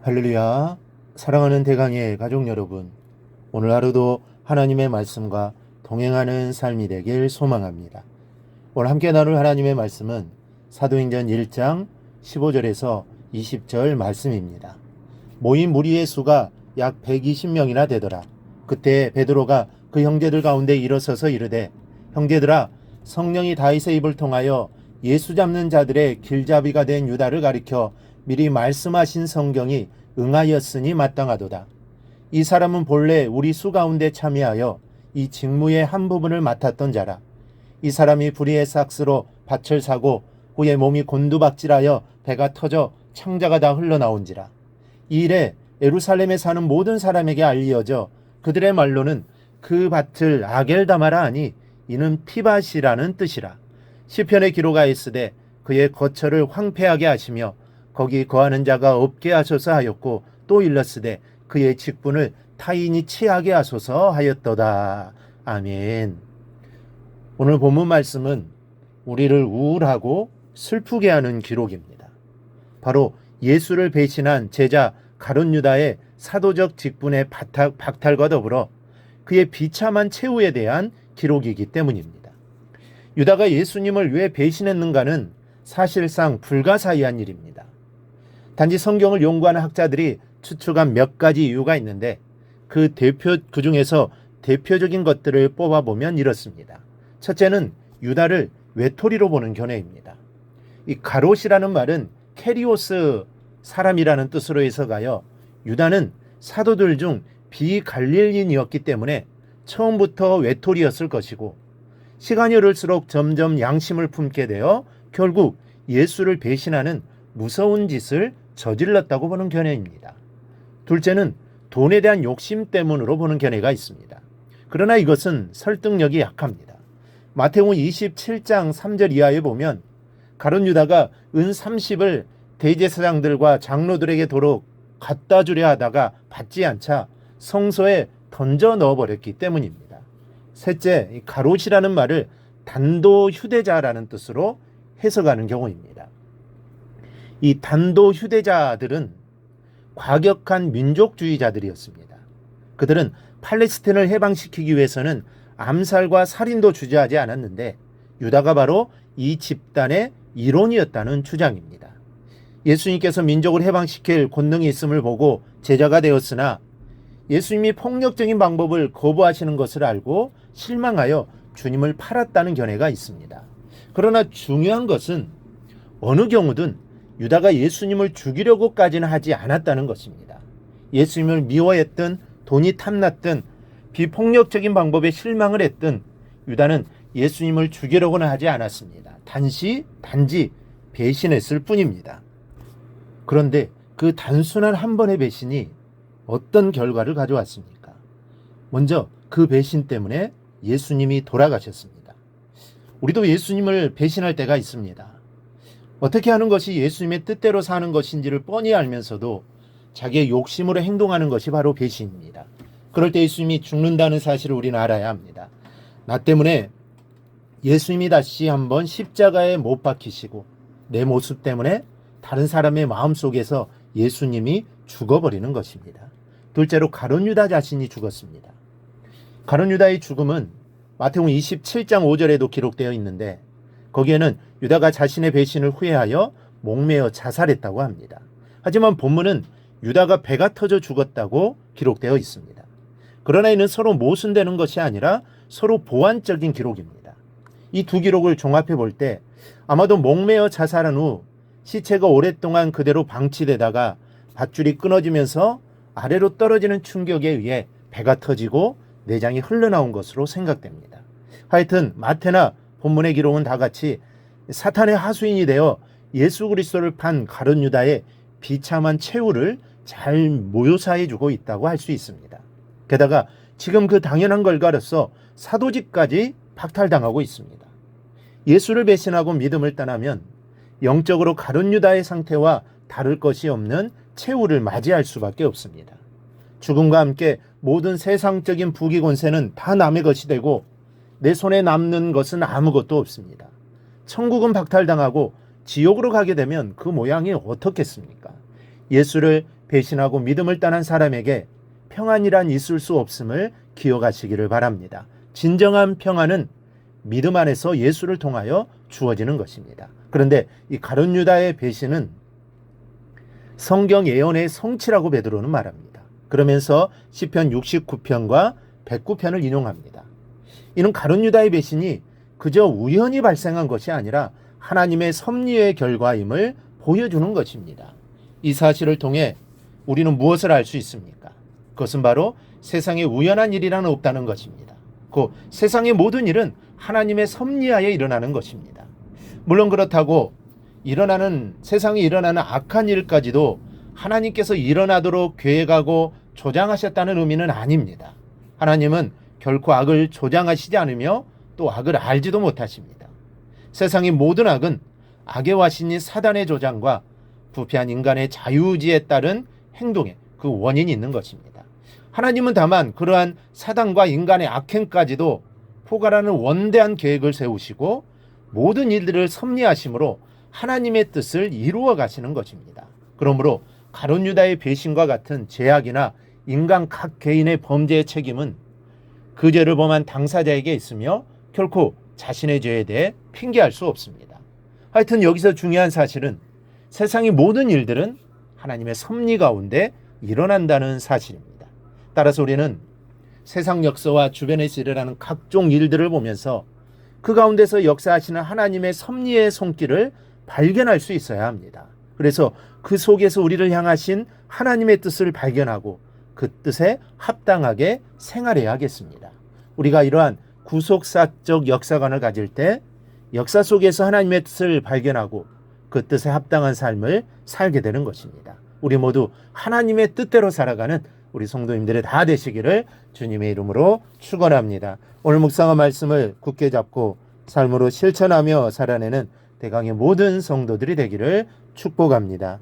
할렐루야. 사랑하는 대강의 가족 여러분, 오늘 하루도 하나님의 말씀과 동행하는 삶이 되길 소망합니다. 오늘 함께 나눌 하나님의 말씀은 사도행전 1장 15절에서 20절 말씀입니다. 모인 무리의 수가 약 120명이나 되더라. 그때 베드로가 그 형제들 가운데 일어서서 이르되, 형제들아, 성령이 다윗의 입을 통하여 예수 잡는 자들의 길잡이가 된 유다를 가리켜 미리 말씀하신 성경이 응하였으니 마땅하도다. 이 사람은 본래 우리 수 가운데 참여하여 이 직무의 한 부분을 맡았던 자라. 이 사람이 불의의 삭스로 밭을 사고 후에 몸이 곤두박질하여 배가 터져 창자가 다 흘러나온지라. 이 일에 예루살렘에 사는 모든 사람에게 알려져 그들의 말로는 그 밭을 아겔다마라 하니 이는 피밭이라는 뜻이라. 시편에 기록하였으되 그의 거처를 황폐하게 하시며 거기 거하는 자가 없게 하소서 하였고, 또 일렀으되 그의 직분을 타인이 취하게 하소서 하였도다. 아멘. 오늘 본문 말씀은 우리를 우울하고 슬프게 하는 기록입니다. 바로 예수를 배신한 제자 가룟 유다의 사도적 직분의 박탈과 더불어 그의 비참한 최후에 대한 기록이기 때문입니다. 유다가 예수님을 왜 배신했는가는 사실상 불가사의한 일입니다. 단지 성경을 연구하는 학자들이 추측한 몇 가지 이유가 있는데 그 중에서 대표적인 것들을 뽑아보면 이렇습니다. 첫째는 유다를 외톨이로 보는 견해입니다. 이 가롯이라는 말은 캐리오스 사람이라는 뜻으로 해석하여 유다는 사도들 중 비갈릴린이었기 때문에 처음부터 외톨이였을 것이고, 시간이 흐를수록 점점 양심을 품게 되어 결국 예수를 배신하는 무서운 짓을 저질렀다고 보는 견해입니다. 둘째는 돈에 대한 욕심 때문으로 보는 견해가 있습니다. 그러나 이것은 설득력이 약합니다. 마태복음 27장 3절 이하에 보면 가룟 유다가 은 30을 대제사장들과 장로들에게 도로 갖다 주려 하다가 받지 않자 성소에 던져 넣어버렸기 때문입니다. 셋째, 가롯이라는 말을 단도 휴대자라는 뜻으로 해석하는 경우입니다. 이 단도 휴대자들은 과격한 민족주의자들이었습니다. 그들은 팔레스틴을 해방시키기 위해서는 암살과 살인도 주저하지 않았는데 유다가 바로 이 집단의 일원이었다는 주장입니다. 예수님께서 민족을 해방시킬 권능이 있음을 보고 제자가 되었으나 예수님이 폭력적인 방법을 거부하시는 것을 알고 실망하여 주님을 팔았다는 견해가 있습니다. 그러나 중요한 것은 어느 경우든 유다가 예수님을 죽이려고까지는 하지 않았다는 것입니다. 예수님을 미워했든 돈이 탐났든 비폭력적인 방법에 실망을 했든 유다는 예수님을 죽이려고는 하지 않았습니다. 단지 배신했을 뿐입니다. 그런데 그 단순한 한 번의 배신이 어떤 결과를 가져왔습니까? 먼저 그 배신 때문에 예수님이 돌아가셨습니다. 우리도 예수님을 배신할 때가 있습니다. 어떻게 하는 것이 예수님의 뜻대로 사는 것인지를 뻔히 알면서도 자기의 욕심으로 행동하는 것이 바로 배신입니다. 그럴 때 예수님이 죽는다는 사실을 우리는 알아야 합니다. 나 때문에 예수님이 다시 한번 십자가에 못 박히시고 내 모습 때문에 다른 사람의 마음속에서 예수님이 죽어버리는 것입니다. 둘째로 가룟 유다 자신이 죽었습니다. 가룟 유다의 죽음은 마태복음 27장 5절에도 기록되어 있는데 거기에는 유다가 자신의 배신을 후회하여 목매어 자살했다고 합니다. 하지만 본문은 유다가 배가 터져 죽었다고 기록되어 있습니다. 그러나 이는 서로 모순되는 것이 아니라 서로 보완적인 기록입니다. 이 두 기록을 종합해 볼 때 아마도 목매어 자살한 후 시체가 오랫동안 그대로 방치되다가 밧줄이 끊어지면서 아래로 떨어지는 충격에 의해 배가 터지고 내장이 흘러나온 것으로 생각됩니다. 하여튼 마태나 본문의 기록은 다 같이 사탄의 하수인이 되어 예수 그리스도를 판 가룟 유다의 비참한 최후를 잘 묘사해주고 있다고 할 수 있습니다. 게다가 지금 그 당연한 결과로서 사도직까지 박탈당하고 있습니다. 예수를 배신하고 믿음을 떠나면 영적으로 가룟 유다의 상태와 다를 것이 없는 최후를 맞이할 수밖에 없습니다. 죽음과 함께 모든 세상적인 부귀 권세는 다 남의 것이 되고 내 손에 남는 것은 아무것도 없습니다. 천국은 박탈당하고 지옥으로 가게 되면 그 모양이 어떻겠습니까? 예수를 배신하고 믿음을 떠난 사람에게 평안이란 있을 수 없음을 기억하시기를 바랍니다. 진정한 평안은 믿음 안에서 예수를 통하여 주어지는 것입니다. 그런데 이 가룟 유다의 배신은 성경 예언의 성취라고 베드로는 말합니다. 그러면서 시편 69편과 109편을 인용합니다. 이는 가룟 유다의 배신이 그저 우연히 발생한 것이 아니라 하나님의 섭리의 결과임을 보여주는 것입니다. 이 사실을 통해 우리는 무엇을 알 수 있습니까? 그것은 바로 세상에 우연한 일이라는 없다는 것입니다. 그 세상의 모든 일은 하나님의 섭리하에 일어나는 것입니다. 물론 그렇다고 세상에 일어나는 악한 일까지도 하나님께서 일어나도록 계획하고 조장하셨다는 의미는 아닙니다. 하나님은 결코 악을 조장하시지 않으며 또 악을 알지도 못하십니다. 세상의 모든 악은 악의 와신인 사단의 조장과 부패한 인간의 자유의지에 따른 행동에 그 원인이 있는 것입니다. 하나님은 다만 그러한 사단과 인간의 악행까지도 포괄하는 원대한 계획을 세우시고 모든 일들을 섭리하심으로 하나님의 뜻을 이루어 가시는 것입니다. 그러므로 가룟 유다의 배신과 같은 죄악이나 인간 각 개인의 범죄의 책임은 그 죄를 범한 당사자에게 있으며 결코 자신의 죄에 대해 핑계할 수 없습니다. 하여튼 여기서 중요한 사실은 세상의 모든 일들은 하나님의 섭리 가운데 일어난다는 사실입니다. 따라서 우리는 세상 역사와 주변에서 일어나는 각종 일들을 보면서 그 가운데서 역사하시는 하나님의 섭리의 손길을 발견할 수 있어야 합니다. 그래서 그 속에서 우리를 향하신 하나님의 뜻을 발견하고 그 뜻에 합당하게 생활해야 하겠습니다. 우리가 이러한 구속사적 역사관을 가질 때 역사 속에서 하나님의 뜻을 발견하고 그 뜻에 합당한 삶을 살게 되는 것입니다. 우리 모두 하나님의 뜻대로 살아가는 우리 성도님들의 다 되시기를 주님의 이름으로 축원합니다. 오늘 묵상한 말씀을 굳게 잡고 삶으로 실천하며 살아내는 대강의 모든 성도들이 되기를 축복합니다.